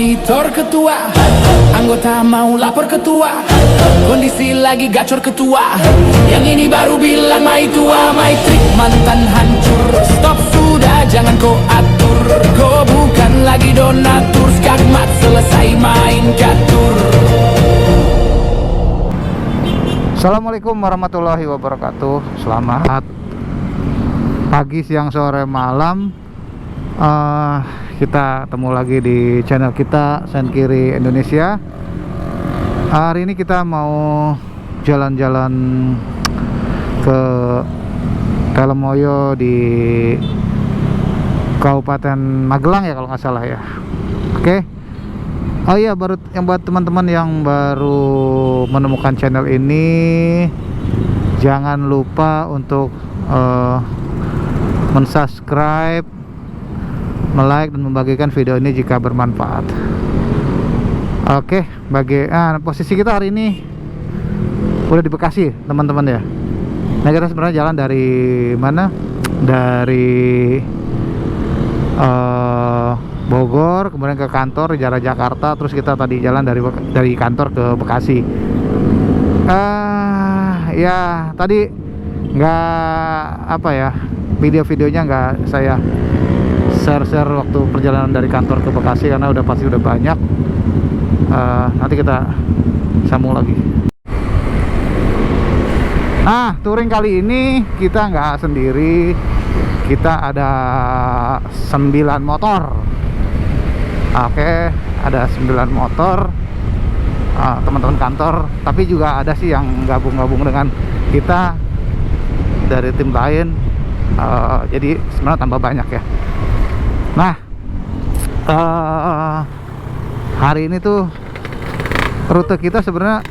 monitor ketua, anggota mau lapor ketua, kondisi lagi gacor ketua, yang ini baru bilang mai tua, mai trik mantan hancur. Stop sudah jangan kau atur, kau bukan lagi donatur, skakmat selesai main catur. Assalamualaikum warahmatullahi wabarakatuh. Selamat pagi, siang, sore, malam. Kita ketemu lagi di channel kita Senkiri Indonesia. Hari ini kita mau jalan-jalan ke Telemoyo di Kabupaten Magelang ya kalau nggak salah ya. Oke. Oh iya, baru yang buat teman-teman yang baru menemukan channel ini, jangan lupa untuk mensubscribe, like dan membagikan video ini jika bermanfaat. Oke, posisi kita hari ini udah di Bekasi, teman-teman ya. Nah, kita sebenarnya jalan dari mana? Dari Bogor, kemudian ke kantor di Jakarta, terus kita tadi jalan dari kantor ke Bekasi. Ya tadi video-videonya nggak saya share waktu perjalanan dari kantor ke Bekasi karena pasti udah banyak. Nanti kita sambung lagi. Nah, touring kali ini kita nggak sendiri, kita ada 9 motor. Oke, ada 9 motor teman-teman kantor, tapi juga ada sih yang gabung dengan kita dari tim lain. Jadi sebenarnya tambah banyak ya. Nah, hari ini tuh rute kita sebenarnya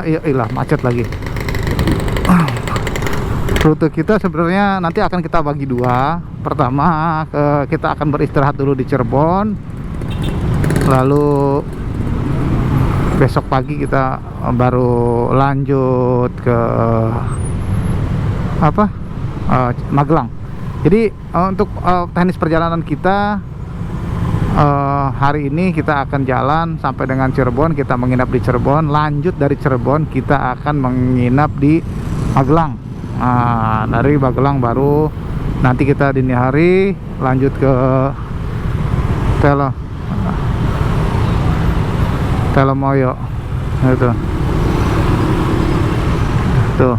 ya ilah macet lagi. Rute kita sebenarnya nanti akan kita bagi dua. Pertama, kita akan beristirahat dulu di Cirebon, lalu besok pagi kita baru lanjut ke Magelang. Jadi untuk teknis perjalanan kita hari ini kita akan jalan sampai dengan Cirebon, kita menginap di Cirebon, lanjut dari Cirebon kita akan menginap di Magelang. Dari Magelang baru nanti kita dini hari lanjut ke Telemoyo itu tuh.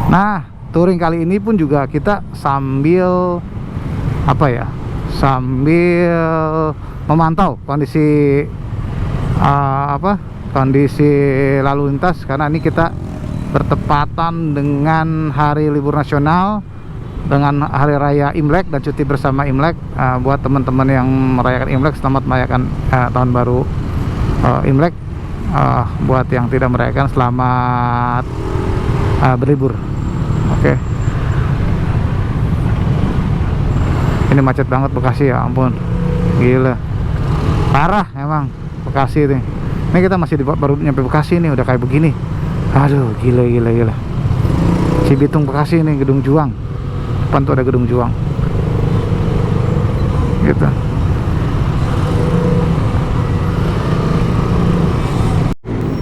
Nah, touring kali ini pun juga kita sambil sambil memantau kondisi kondisi lalu lintas, karena ini kita bertepatan dengan hari libur nasional, dengan hari raya Imlek dan cuti bersama Imlek. Buat teman-teman yang merayakan Imlek, selamat merayakan tahun baru Imlek. Buat yang tidak merayakan, selamat berlibur. Oke. Ini macet banget Bekasi, ya ampun, gila, parah emang Bekasi ini. Ini kita masih baru nyampe Bekasi nih, udah kayak begini. Aduh, gila. Cibitung Bekasi ini, Gedung Juang. Depan tuh ada Gedung Juang. Gitu.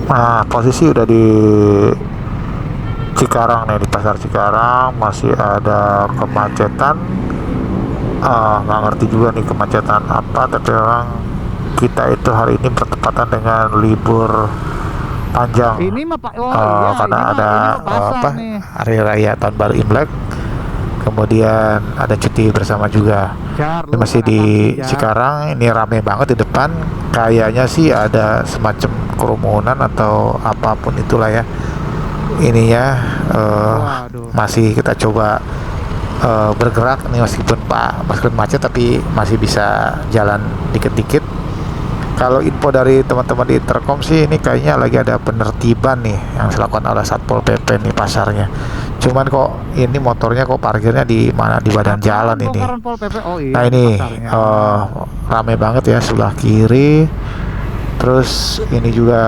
Nah, posisi udah di Cikarang nih, di pasar Cikarang. Masih ada kemacetan. Nggak ngerti juga nih kemacetan apa, tapi memang kita itu hari ini bertepatan dengan libur panjang. Ini mah Pak, karena ada hari raya tahun baru Imlek, kemudian ada cuti bersama juga. Ini masih di Cikarang, ini rame banget di depan. Kayaknya sih ada semacam kerumunan atau apapun itulah ya. Ini ya masih kita coba bergerak nih, meskipun macet tapi masih bisa jalan dikit-dikit. Kalau info dari teman-teman di Intercom sih, ini kayaknya lagi ada penertiban nih yang dilakukan oleh Satpol PP nih pasarnya. Cuman kok ini motornya kok parkirnya di mana, di badan jalan ini. Nah ini rame banget ya sebelah kiri. Terus ini juga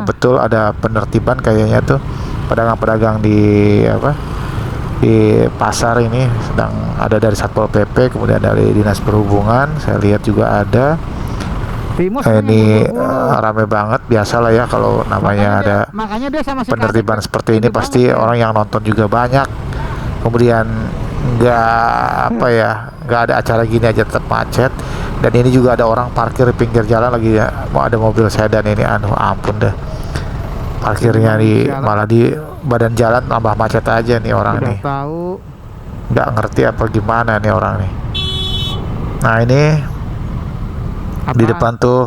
betul ada penertiban kayaknya tuh, pedagang-pedagang di di pasar ini sedang ada dari Satpol PP, kemudian dari Dinas Perhubungan. Saya lihat juga ada. Ini rame banget, biasalah ya kalau namanya ada penertiban seperti ini pasti orang yang nonton juga banyak. Kemudian nggak ada acara gini aja tetap macet. Dan ini juga ada orang parkir di pinggir jalan lagi ya, mau ada mobil sedan ini, ampun deh, parkirnya malah di badan jalan, tambah macet aja nih orang nih. Nggak ngerti apa gimana nih orang nih. Nah ini di depan tuh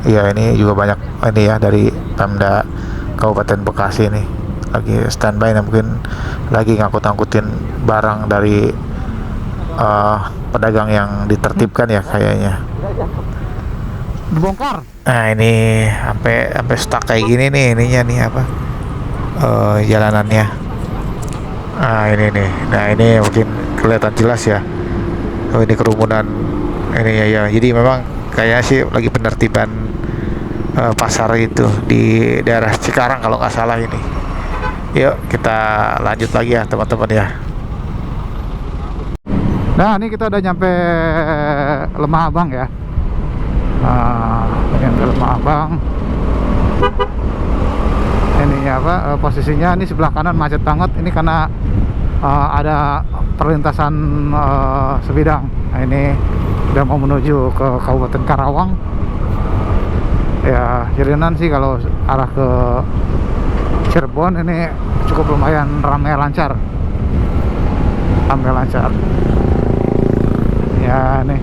ya ini juga banyak ini ya dari Pemda Kabupaten Bekasi nih lagi standby, mungkin lagi ngangkut-ngangkutin barang dari pedagang yang ditertibkan ya kayaknya. Dibongkar. Nah ini sampai stuck kayak gini nih ininya nih apa jalanannya. Nah ini nih, nah ini mungkin kelihatan jelas ya. Oh ini kerumunan ini ya. Jadi memang kayaknya sih lagi penertiban pasar itu di daerah Cikarang kalau nggak salah ini. Yuk kita lanjut lagi ya teman-teman ya. Nah ini kita udah nyampe Lemah Abang ya. Nyampe Lemah Abang. Ini apa posisinya, ini sebelah kanan macet banget. Ini karena ada perlintasan sebidang. Nah, ini udah mau menuju ke Kabupaten Karawang ya. Jalanan sih kalau arah ke Cirebon ini cukup lumayan ramai lancar ya nih.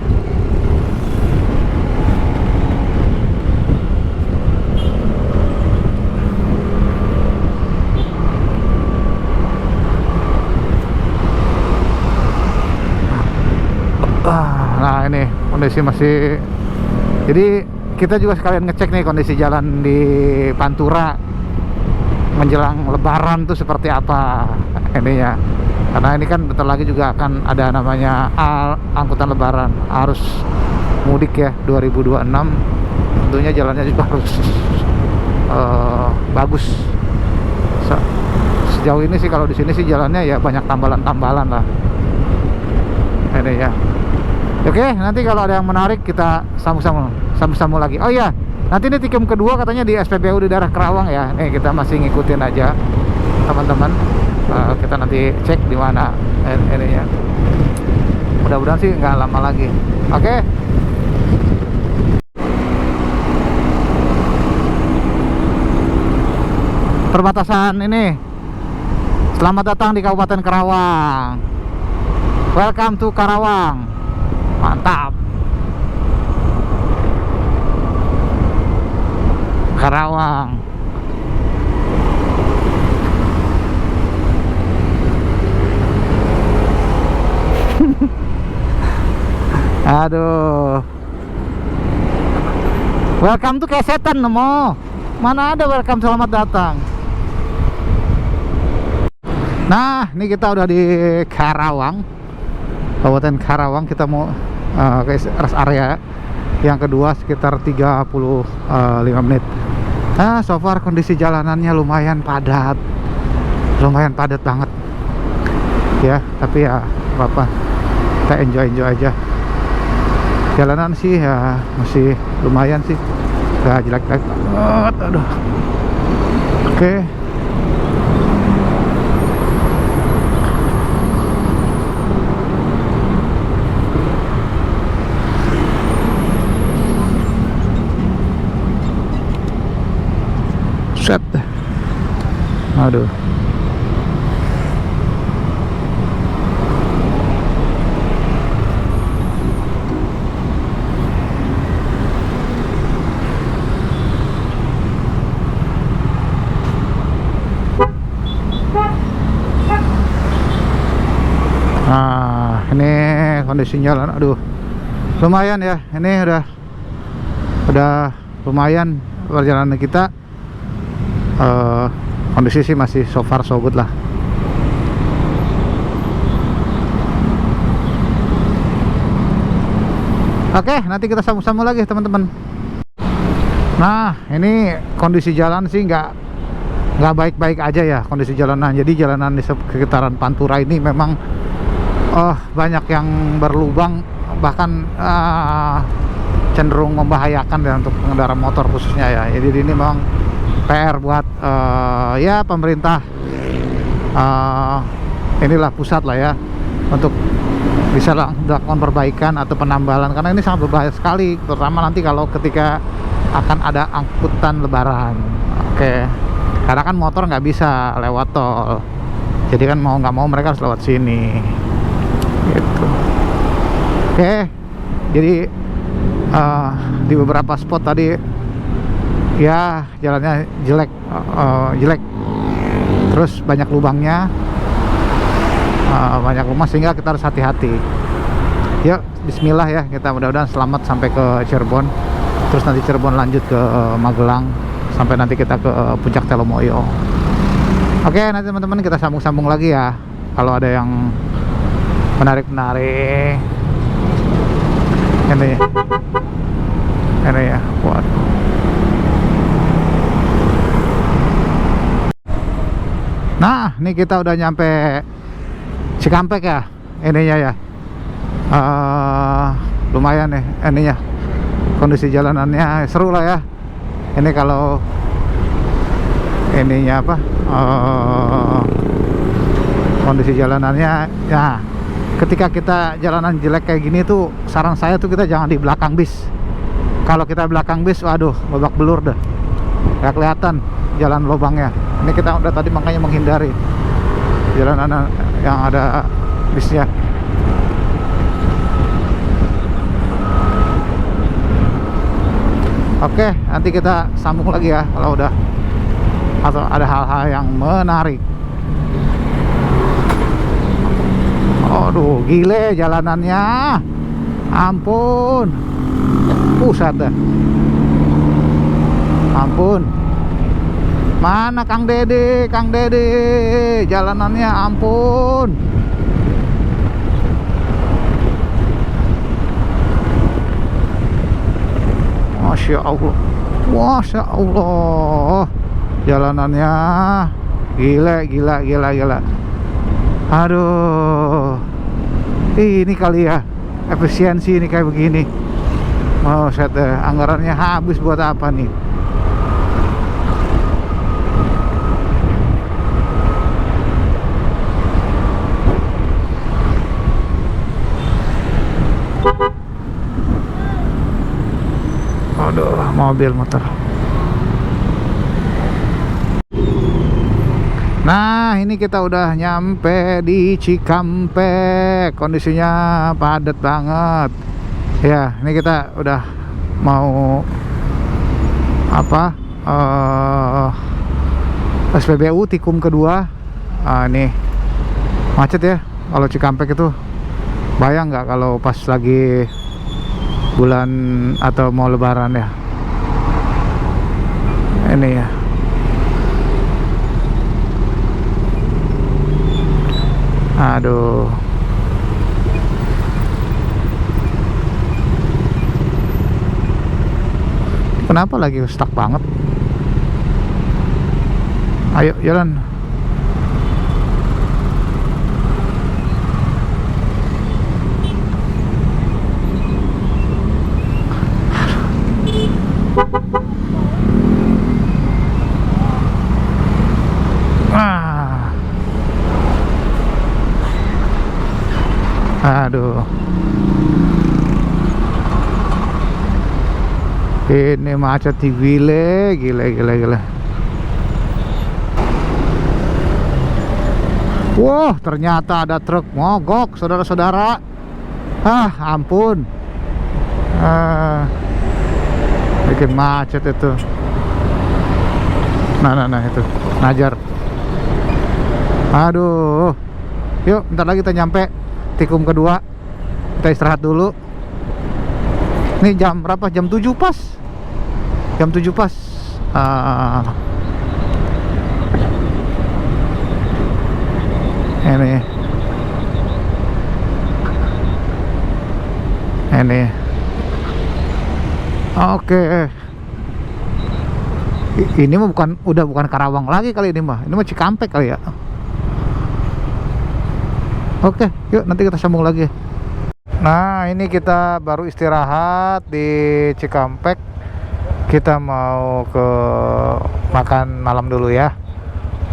Nah ini kondisi masih, jadi kita juga sekalian ngecek nih kondisi jalan di Pantura menjelang Lebaran tuh seperti apa ininya, karena ini kan bentar lagi juga akan ada namanya angkutan Lebaran, arus mudik ya 2026. Tentunya jalannya juga harus bagus. Sejauh ini sih kalau di sini sih jalannya ya banyak tambalan-tambalan lah ini ya. Oke, nanti kalau ada yang menarik kita sambung lagi. Oh iya, nanti ini tikem kedua katanya di SPBU di daerah Karawang ya. Nih kita masih ngikutin aja teman-teman. Kita nanti cek di mana ini ya. Mudah-mudahan sih nggak lama lagi. Oke. Perbatasan ini. Selamat datang di Kabupaten Karawang. Welcome to Karawang. Mantap. Karawang. Aduh. Welcome to kayak setan nemo. Mana ada welcome selamat datang. Nah, ini kita udah di Karawang, Kabupaten Karawang. Kita mau ke rest area yang kedua sekitar 35 menit. Nah, so far kondisi jalanannya lumayan padat banget ya, tapi ya apa-apa, kita enjoy aja. Jalanan sih ya masih lumayan sih, gak jelek-jelek banget. Aduh. Oke. Set. Aduh. Nah, ini kondisi jalan. Aduh. Lumayan ya. Ini udah lumayan perjalanan kita. Kondisi sih masih so far so good lah. Oke, nanti kita sambung lagi teman-teman. Nah, ini kondisi jalan sih nggak nggak baik-baik aja ya kondisi jalanan. Jadi jalanan di sekitaran Pantura ini memang banyak yang berlubang, bahkan cenderung membahayakan ya untuk pengendara motor khususnya ya. Jadi ini memang PR buat ya pemerintah inilah pusat lah ya, untuk bisa dilakukan perbaikan atau penambalan, karena ini sangat berbahaya sekali, terutama nanti kalau ketika akan ada angkutan lebaran. Oke, karena kan motor nggak bisa lewat tol, jadi kan mau nggak mau mereka harus lewat sini gitu. Oke, jadi di beberapa spot tadi ya jalannya jelek, terus banyak lubangnya, banyak rumah, sehingga kita harus hati-hati. Yuk, bismillah ya, kita mudah-mudahan selamat sampai ke Cirebon, terus nanti Cirebon lanjut ke Magelang, sampai nanti kita ke Puncak Telomoyo. Oke, nanti teman-teman kita sambung-sambung lagi ya kalau ada yang menarik-menarik. Ini ya, waduh. Nah, ini kita udah nyampe Cikampek ya, ininya ya. Lumayan nih ininya, kondisi jalanannya seru lah ya. Ini kalau ininya apa, kondisi jalanannya ya, ketika kita jalanan jelek kayak gini tuh, saran saya tuh kita jangan di belakang bis. Kalau kita belakang bis, waduh, babak belur dah, nggak kelihatan jalan lubangnya. Ini kita udah tadi makanya menghindari jalanan yang ada bisnya. Oke, nanti kita sambung lagi ya kalau udah atau ada hal-hal yang menarik. Aduh, gile jalanannya, ampun, pusat dah, ampun. Mana Kang Dede, jalanannya ampun. Masya Allah, jalanannya gila. Aduh, ini kali ya efisiensi ini kayak begini. Mau set deh, anggarannya habis buat apa nih? Aduh, mobil motor. Nah, ini kita udah nyampe di Cikampek. Kondisinya padat banget. Ya, ini kita udah mau apa? SPBU Tikum kedua. Nih macet ya kalau Cikampek itu. Bayang nggak kalau pas lagi bulan atau mau lebaran ya. Ini ya. Aduh. Kenapa lagi stuck banget? Ayo jalan. Aduh, ini macet gile. Wah, ternyata ada truk mogok, saudara-saudara. Ampun, bikin macet itu. Nah itu Najar. Aduh, yuk bentar lagi kita nyampe Tikum kedua. Kita istirahat dulu. Ini jam berapa? Jam 7 pas. Jam 7 pas. Ini. Oke. Ini mah udah bukan Karawang lagi kali ini mah. Ini mah Cikampek kali ya. Oke, yuk nanti kita sambung lagi. Nah, ini kita baru istirahat di Cikampek. Kita mau ke makan malam dulu ya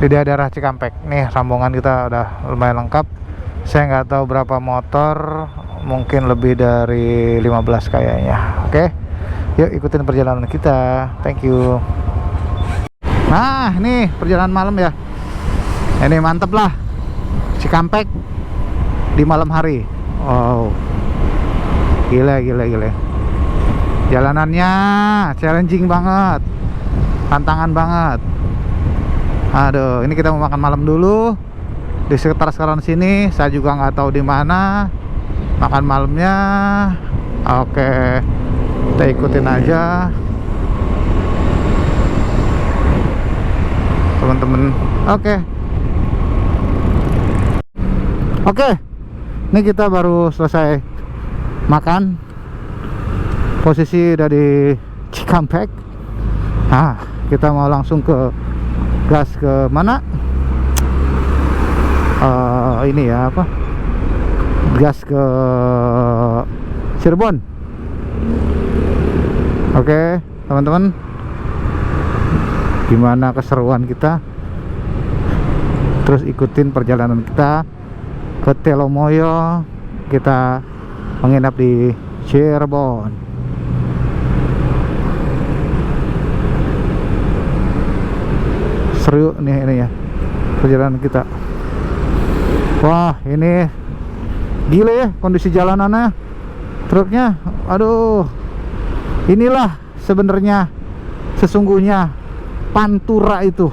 di daerah Cikampek. Nih rombongan kita udah lumayan lengkap. Saya nggak tahu berapa motor, mungkin lebih dari 15 kayaknya. Oke, yuk ikutin perjalanan kita. Thank you. Nah, ini perjalanan malam ya. Ini mantep lah, Cikampek di malam hari. Wow, gila. Jalanannya challenging banget, tantangan banget. Aduh, ini kita mau makan malam dulu di sekitar sekarang sini. Saya juga nggak tahu di mana makan malamnya. Oke, kita ikutin aja teman-teman. Oke, ini kita baru selesai makan. Posisi dari Cikampek. Nah, kita mau langsung ke gas ke mana? Ini ya apa? Gas ke Cirebon. Oke, teman-teman. Gimana keseruan kita? Terus ikutin perjalanan kita ke Telomoyo. Kita menginap di Cirebon. Seru nih ini ya perjalanan kita. Wah, ini gila ya kondisi jalanannya, truknya. Aduh, inilah sebenarnya sesungguhnya Pantura itu.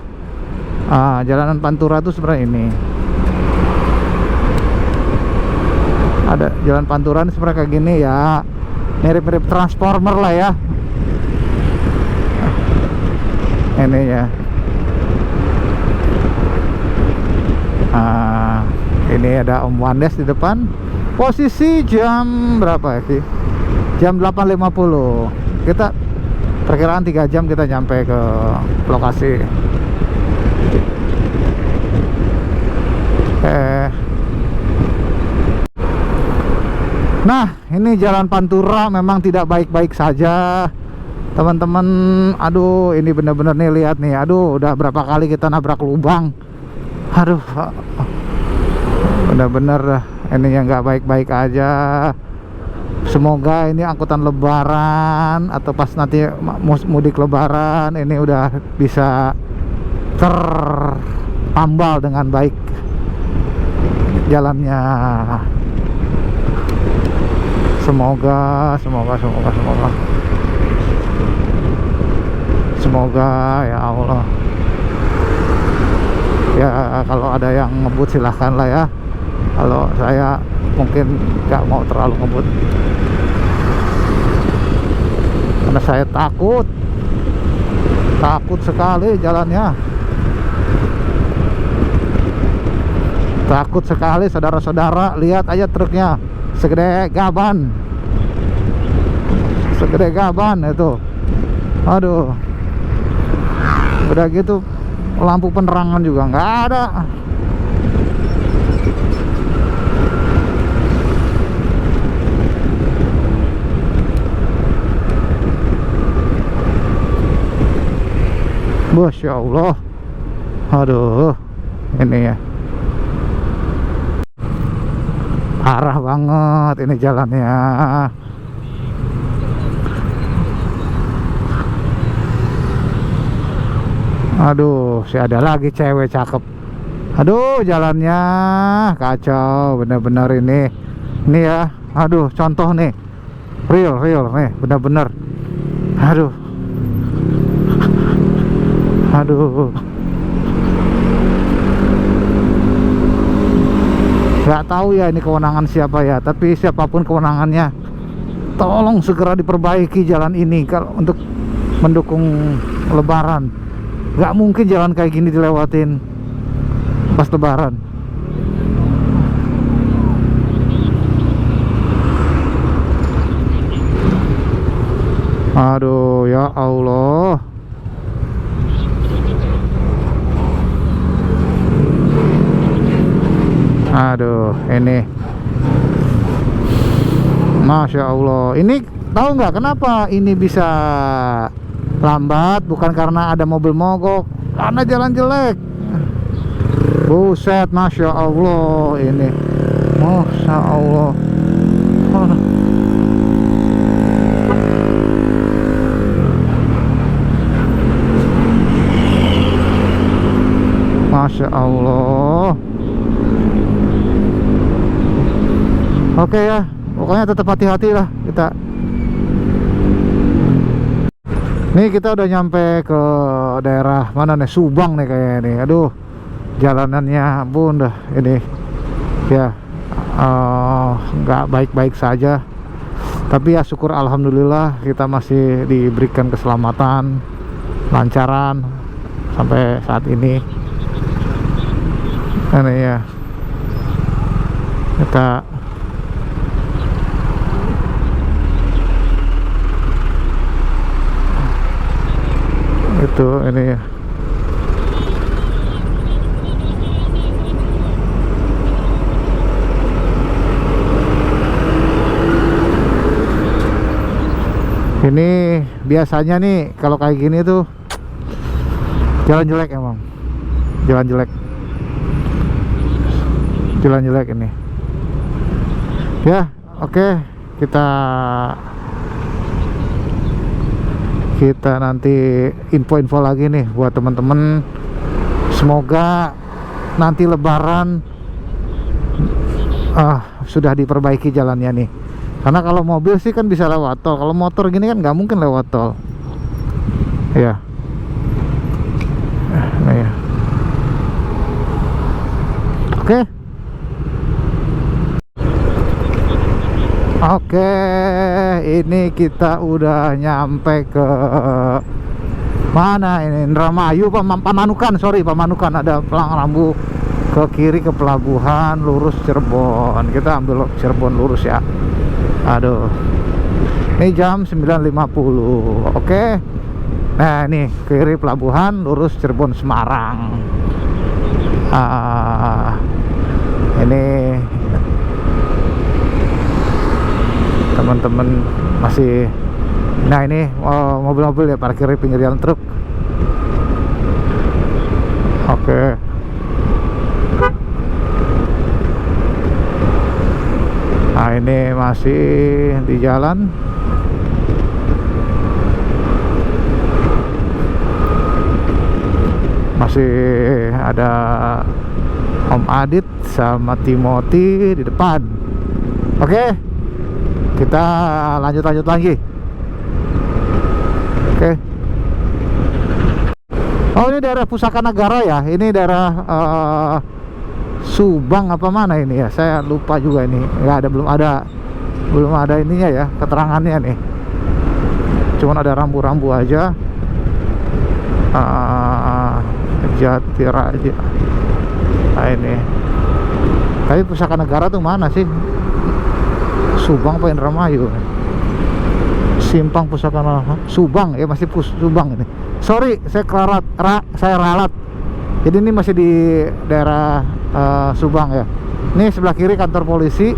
Jalanan Pantura itu sebenarnya ini. Ada jalan Pantura ini sebenarnya kayak gini ya, mirip-mirip Transformer lah ya. Ini ya. Ini ada Om Wandes di depan. Posisi jam berapa sih? Jam 8.50. Kita perkiraan 3 jam kita nyampe ke lokasi. Nah, ini jalan Pantura memang tidak baik-baik saja, teman-teman. Aduh, ini bener-bener nih, lihat nih. Aduh, udah berapa kali kita nabrak lubang. Aduh, bener-bener ini yang nggak baik-baik aja. Semoga ini angkutan lebaran atau pas nanti mudik lebaran ini udah bisa tertambal dengan baik jalannya. Semoga ya Allah. Ya kalau ada yang ngebut silahkan lah ya. Kalau saya mungkin nggak mau terlalu ngebut karena saya takut sekali jalannya. Takut sekali saudara-saudara. Lihat aja truknya segede gaban itu. Aduh, udah gitu lampu penerangan juga nggak ada. Masya Allah. Aduh, ini ya parah banget ini jalannya. Aduh, si ada lagi cewek cakep. Aduh, jalannya kacau bener-bener ini. Ini ya, aduh, contoh nih, real nih, bener-bener. Aduh, nggak tahu ya ini kewenangan siapa ya, tapi siapapun kewenangannya, tolong segera diperbaiki jalan ini kalau untuk mendukung lebaran. Nggak mungkin jalan kayak gini dilewatin pas lebaran. Aduh, ya Allah. Aduh, ini Masya Allah. Ini tahu nggak kenapa ini bisa lambat? Bukan karena ada mobil mogok, karena jalan jelek. Buset, Masya Allah ini. Masya Allah. Masya Allah. Oke ya, pokoknya tetap hati-hati lah kita. Nih kita udah nyampe ke daerah mana nih, Subang nih kayaknya nih. Aduh, jalanannya ampun dah ini ya, nggak baik-baik saja. Tapi ya syukur alhamdulillah kita masih diberikan keselamatan, lancaran sampai saat ini. Ini ya, kita itu ini ya. Ini biasanya nih kalau kayak gini tuh jalan jelek emang, jalan jelek ini ya. Oke, kita nanti info-info lagi nih buat teman-teman. Semoga nanti lebaran sudah diperbaiki jalannya nih, karena kalau mobil sih kan bisa lewat tol, kalau motor gini kan nggak mungkin lewat tol ya. Nah, ya. Oke, ini kita udah nyampe ke mana ini? Indramayu, Pamanukan, sorry, Pamanukan. Ada pelang rambu ke kiri ke pelabuhan, lurus Cirebon. Kita ambil Cirebon lurus ya. Aduh, ini jam 9.50. Oke, nah ini kiri pelabuhan, lurus Cirebon Semarang. Ini teman-teman masih, nah ini mobil-mobil ya parkir di pinggir jalan truk. Oke. Nah ini masih di jalan. Masih ada Om Adit sama Timothy di depan. Oke, kita lanjut lagi. Oke. Oh, ini daerah Pusaka Negara ya. Ini daerah Subang apa mana ini ya? Saya lupa juga ini. Belum ada ininya ya, keterangannya nih. Cuman ada rambu-rambu aja. Jatiraja. Nah ini. Tapi Pusaka Negara tuh mana sih? Subang apa Indramayu? Simpang Pusaka Negara Subang ya, masih Subang ini. Sorry, saya ralat. Jadi ini masih di daerah Subang ya. Ini sebelah kiri kantor polisi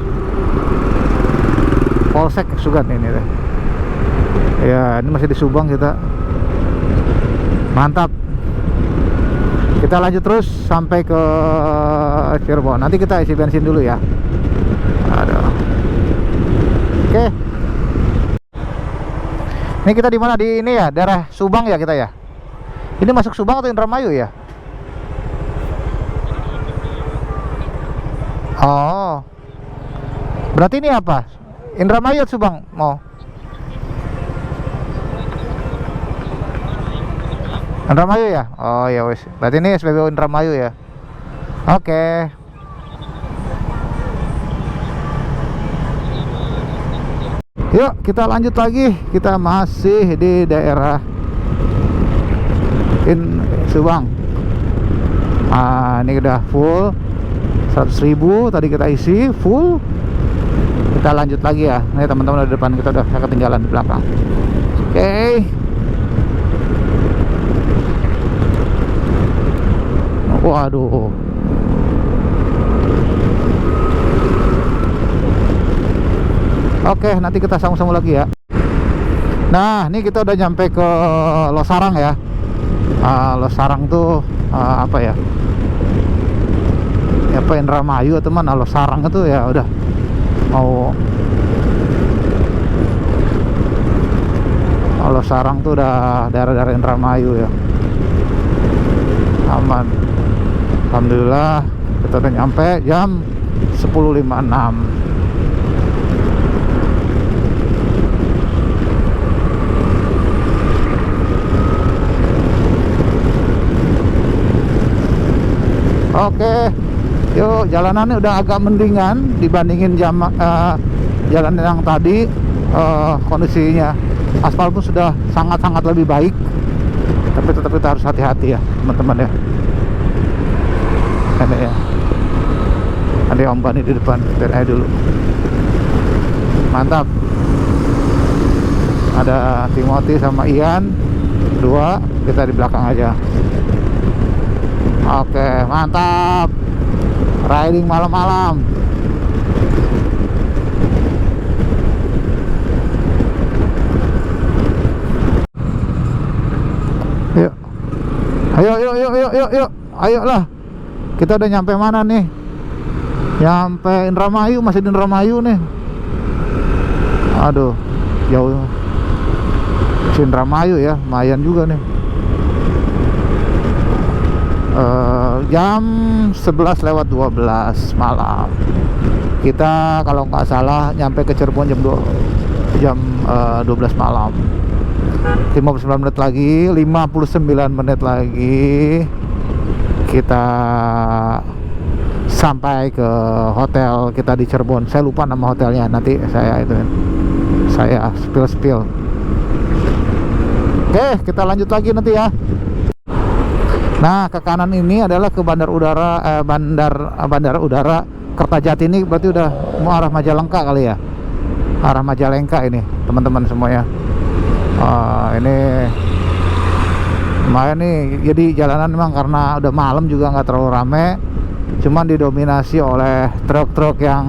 Polsek Sugan ini deh. Ya, ini masih di Subang kita. Mantap. Kita lanjut terus sampai ke Cirebon. Nanti kita isi bensin dulu ya. Aduh. Oke. Ini kita di mana? Di ini ya, daerah Subang ya kita ya. Ini masuk Subang atau Indramayu ya? Oh. Berarti ini apa? Indramayu atau Subang mau? Indramayu ya? Oh ya wes. Berarti ini SPBU Indramayu ya. Oke. Yuk kita lanjut lagi. Kita masih di daerah Subang. Ini udah full 100.000 tadi kita isi full. Kita lanjut lagi ya. Nih teman-teman di depan kita udah ketinggalan di belakang. Oke. Waduh. Oke, nanti kita sambung-sambung lagi ya. Nah, ini kita udah nyampe ke Losarang ya. Losarang tuh apa ya? Apa Indramayu atau mana? Losarang itu ya udah mau Losarang tuh udah daerah-daerah Indramayu ya. Aman. Alhamdulillah kita udah nyampe jam 10.56. Oke, yuk, jalanannya udah agak mendingan dibandingin jalan yang tadi. Kondisinya aspal pun sudah sangat-sangat lebih baik, tapi tetap kita harus hati-hati ya teman-teman ya. Ini ya, ada Om Bani di depan, biar aja dulu. Mantap. Ada Timothy sama Ian, dua, kita di belakang aja. Oke, mantap. Riding malam-malam. Yuk. Yuk. Ayolah. Kita udah nyampe mana nih? Nyampe Indramayu, masih di Indramayu nih. Aduh, jauh. Indramayu ya, lumayan juga nih. Jam 11:12 malam. Kita kalau nggak salah nyampe ke Cirebon jam 12 malam. 59 menit lagi, 59 menit lagi kita sampai ke hotel kita di Cirebon. Saya lupa nama hotelnya, nanti saya spill. Oke, kita lanjut lagi nanti ya. Nah, ke kanan ini adalah ke bandar udara Kertajati. Ini berarti udah mau arah Majalengka kali ya. Arah Majalengka ini, teman-teman semuanya. Ini lumayan nih. Jadi jalanan memang karena udah malam juga nggak terlalu rame. Cuman didominasi oleh truk-truk yang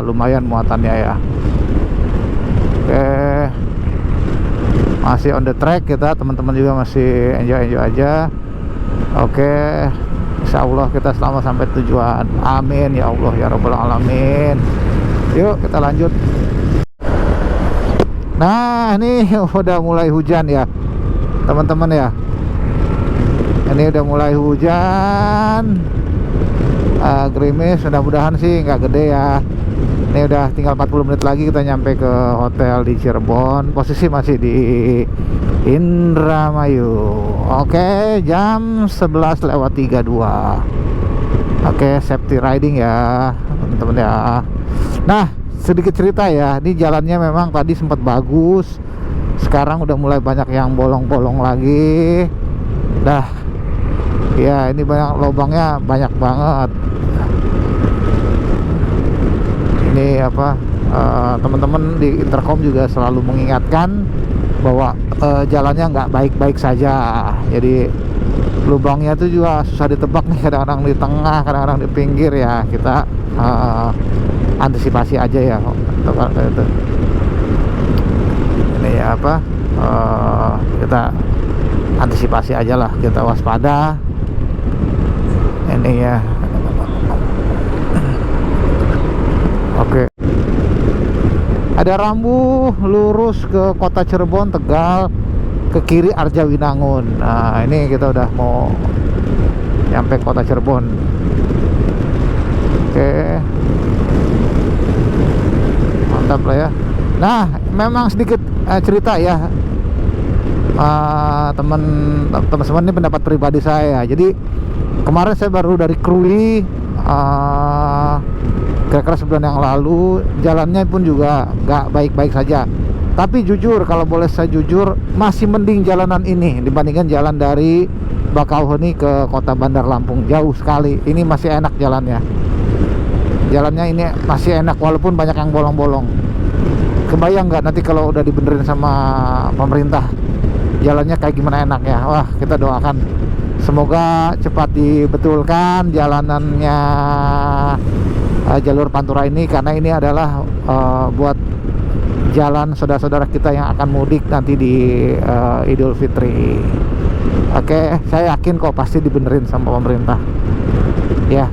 lumayan muatannya ya. Oke. Masih on the track kita, teman-teman juga masih enjoy aja. Oke, insya Allah kita selamat sampai tujuan. Amin ya Allah ya Rabbal Alamin. Yuk kita lanjut. Nah, ini udah mulai hujan ya teman-teman ya. Ini udah mulai hujan, gerimis. Mudah-mudahan sih nggak gede ya. Ini udah tinggal 40 menit lagi kita nyampe ke hotel di Cirebon. Posisi masih di Indramayu. Oke, jam 11:32. Oke, safety riding ya teman-teman ya. Nah, sedikit cerita ya. Ini jalannya memang tadi sempat bagus. Sekarang udah mulai banyak yang bolong-bolong lagi. Dah. Ya, ini banyak lubangnya, banyak banget. Ini apa? Teman-teman di intercom juga selalu mengingatkan bahwa jalannya nggak baik-baik saja. Jadi lubangnya itu juga susah ditebak nih, kadang-kadang di tengah, kadang-kadang di pinggir ya. Kita antisipasi aja ya. Ini ya apa? Kita antisipasi aja lah, kita waspada. Ini ya. Oke. Ada rambu lurus ke kota Cirebon, Tegal, ke kiri Arjawinangun. Nah, ini kita udah mau nyampe kota Cirebon. Oke. Mantap lah ya. Nah, memang sedikit cerita ya. Teman-teman ini pendapat pribadi saya. Jadi kemarin saya baru dari Krui, kira-kira sebulan yang lalu. Jalannya pun juga nggak baik-baik saja. Tapi jujur, kalau boleh saya jujur, masih mending jalanan ini dibandingkan jalan dari Bakauheni ke kota Bandar Lampung. Jauh sekali. Ini masih enak jalannya. Jalannya ini masih enak walaupun banyak yang bolong-bolong. Kebayang nggak nanti kalau udah dibenerin sama pemerintah, jalannya kayak gimana enaknya. Wah, kita doakan semoga cepat dibetulkan jalanannya, jalur Pantura ini, karena ini adalah buat jalan saudara-saudara kita yang akan mudik nanti di Idul Fitri. Oke, saya yakin kok pasti dibenerin sama pemerintah ya.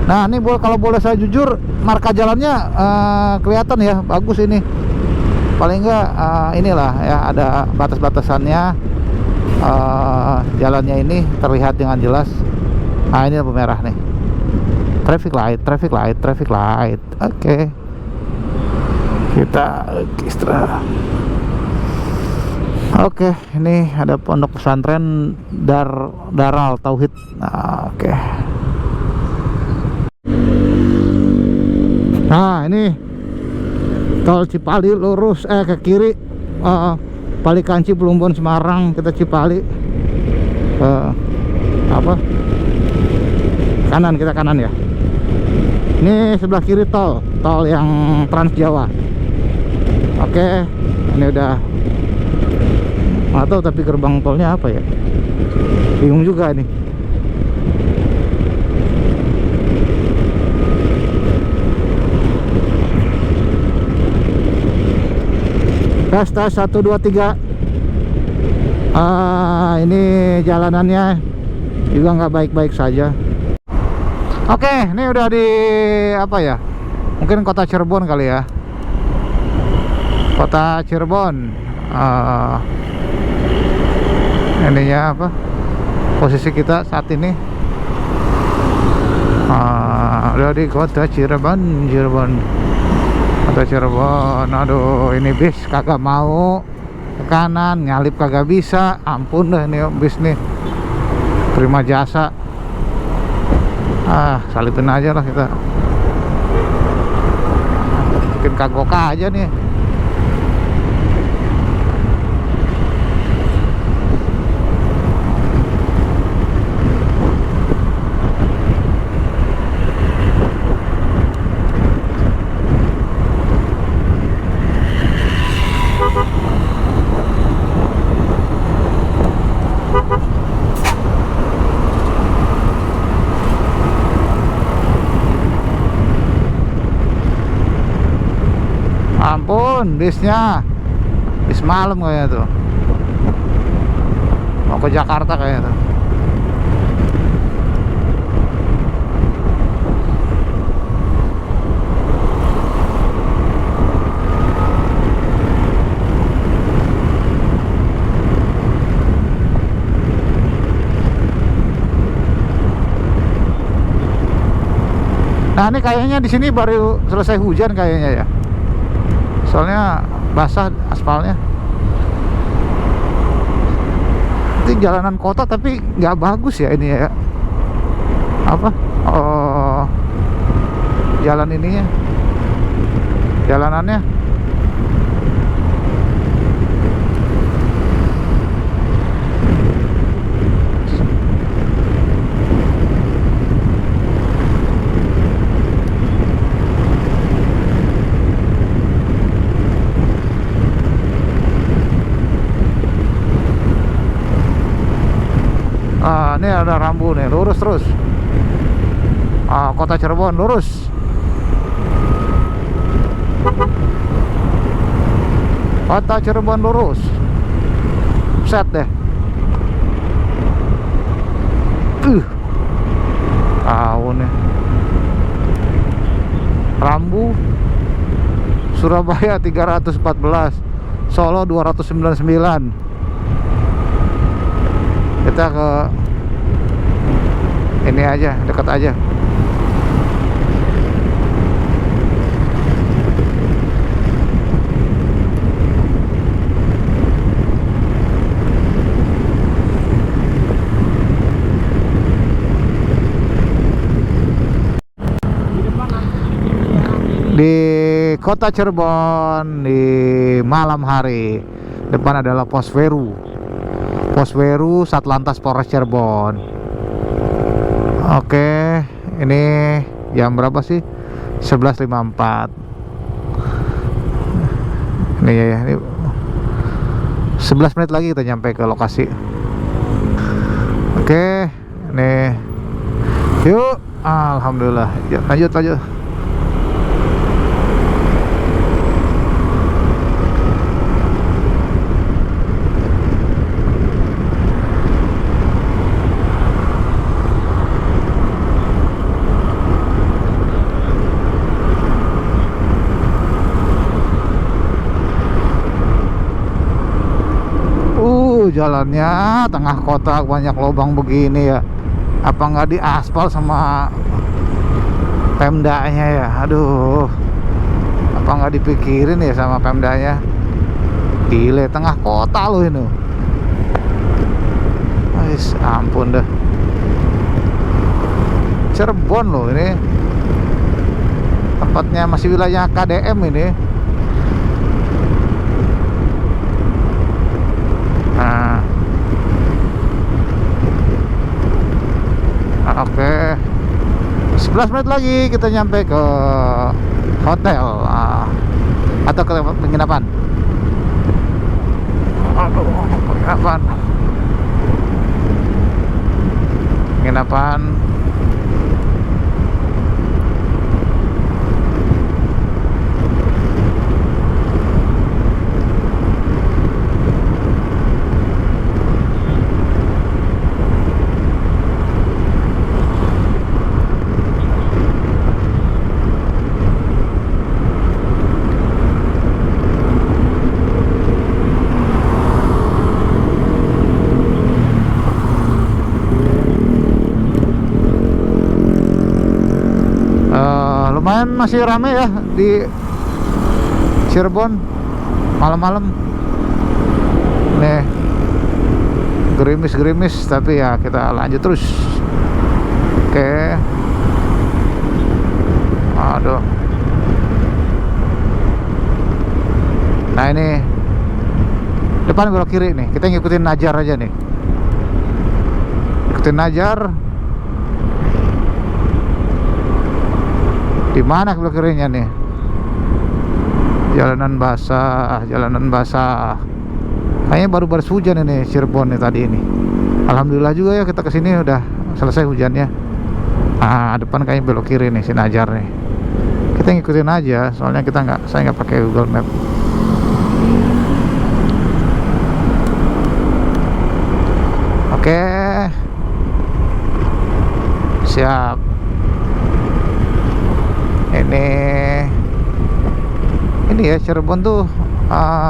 Nah ini kalau boleh saya jujur, marka jalannya kelihatan ya, bagus ini. Paling enggak inilah ya, ada batas-batasannya. Jalannya ini terlihat dengan jelas. Nah ini lampu merah nih, traffic light. Oke. Kita istirahat. Oke, ini ada pondok pesantren Darul Tauhid. Nah, oke. Nah ini tol Cipali lurus ke kiri, Palikanci Plumbon Semarang. Kita Cipali kanan, kita kanan ya. Ini sebelah kiri tol yang Trans Jawa. Oke, ini udah nggak tahu tapi gerbang tolnya apa ya, bingung juga nih. Tes 1 2 3. Ini jalanannya juga nggak baik-baik saja. Oke, ini udah di apa ya? Mungkin kota Cirebon kali ya. Kota Cirebon. Ininya apa? Posisi kita saat ini udah di kota Cirebon. Kota Cirebon. Aduh, ini bis kagak mau ke kanan, nyalip kagak bisa. Ampun deh ini bis nih, Prima Jasa. Salipin aja lah kita. Bikin kagok aja nih. Ampun, bisnya bis malam kayaknya tuh, mau ke Jakarta kayaknya tuh. Nah ini kayaknya di sini baru selesai hujan kayaknya ya, soalnya basah aspalnya. Ini jalanan kota tapi nggak bagus ya ini ya. Apa? Jalan ininya, jalanannya. Ini ada rambu nih, lurus terus. Kota Cirebon lurus. Kota Cirebon lurus. Set deh. Tahu nih. Rambu Surabaya 314, Solo 299. Kita ke ini aja, dekat aja. Di kota Cirebon di malam hari, depan adalah Posweru Satlantas Polres Cirebon. Oke, ini jam berapa sih? 11.54. Ini ya, ini 11 menit lagi kita nyampe ke lokasi. Oke, nih, yuk Alhamdulillah. Ya, lanjut. Jalannya tengah kota banyak lubang begini ya. Apa nggak diaspal sama Pemdanya ya? Aduh, apa nggak dipikirin ya sama Pemdanya? Gile, tengah kota loh ini. Wis, ampun dah. Cirebon loh ini. Tempatnya masih wilayah KDM ini. Nah, oke, 11 menit lagi kita nyampe ke hotel atau ke penginapan. Aduh, penginapan. Lumayan masih rame ya di Cirebon malam-malam nih, gerimis-gerimis, tapi ya kita lanjut terus. Oke. Aduh, nah ini depan belok kiri nih, kita ngikutin Najar aja nih, ikutin Najar. Di mana belok kirinya nih? Jalanan basah. Kayaknya baru baris hujan ini Cirebon nih tadi ini. Alhamdulillah juga ya kita kesini udah selesai hujannya. Depan kayaknya belok kiri nih si Najar nih. Kita ngikutin aja, soalnya saya nggak pakai Google Map. Oke, siap. Ini ya Cirebon tuh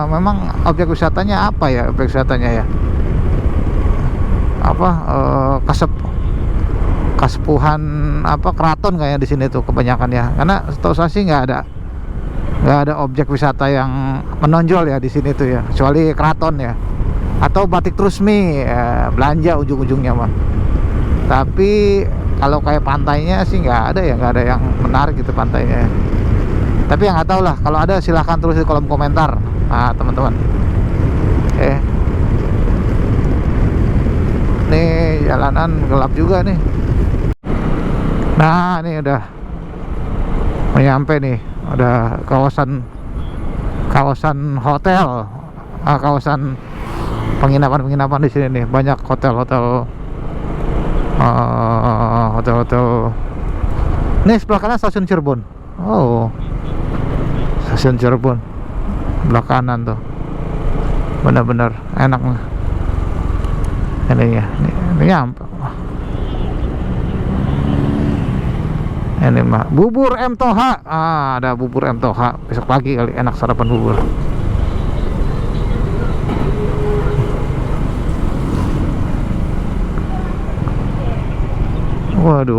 memang objek wisatanya apa ya? Objek wisatanya ya apa, kasepuhan apa keraton kayaknya di sini tuh kebanyakan ya. Karena setahu saya sih nggak ada objek wisata yang menonjol ya di sini tuh ya, kecuali keraton ya, atau Batik Trusmi ya, belanja ujung-ujungnya mah. Tapi kalau kayak pantainya sih nggak ada yang menarik gitu pantainya. Tapi yang nggak tahu lah, kalau ada silahkan tulis di kolom komentar, teman-teman. Nih jalanan gelap juga nih. Nah ini udah nyampe nih, udah kawasan hotel, kawasan penginapan di sini nih, banyak hotel-hotel. Nih sebelah kanan stasiun Cirebon. Oh, stasiun Cirebon sebelah kanan tuh, benar-benar enak nih. Ini ya, ini nyampe. Ini mah bubur M Toha. Ada bubur M Toha besok pagi kali, enak sarapan bubur. Waduh.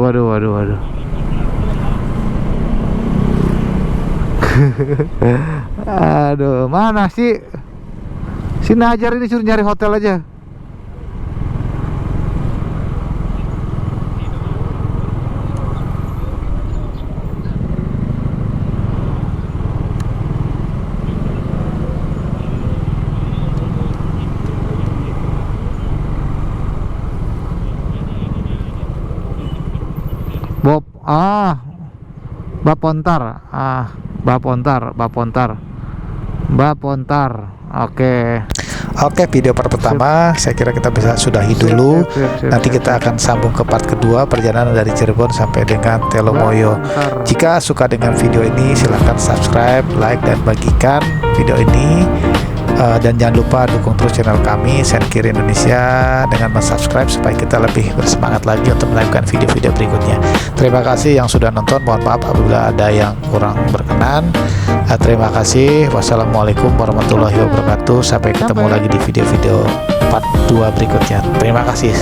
Aduh, mana sih si Najar ini, suruh nyari hotel aja. Bapontar. Bapontar. Oke, video part pertama saya kira kita bisa sudahi dulu. Nanti kita akan sambung ke part kedua, perjalanan dari Cirebon sampai dengan Telomoyo. Jika suka dengan video ini silahkan subscribe, like, dan bagikan video ini. Dan jangan lupa dukung terus channel kami Senkir Indonesia dengan subscribe supaya kita lebih bersemangat lagi untuk melakukan video-video berikutnya. Terima kasih yang sudah nonton. Mohon maaf apabila ada yang kurang berkenan. Terima kasih. Wassalamualaikum warahmatullahi wabarakatuh. Sampai ketemu lagi di video-video part 2 berikutnya. Terima kasih.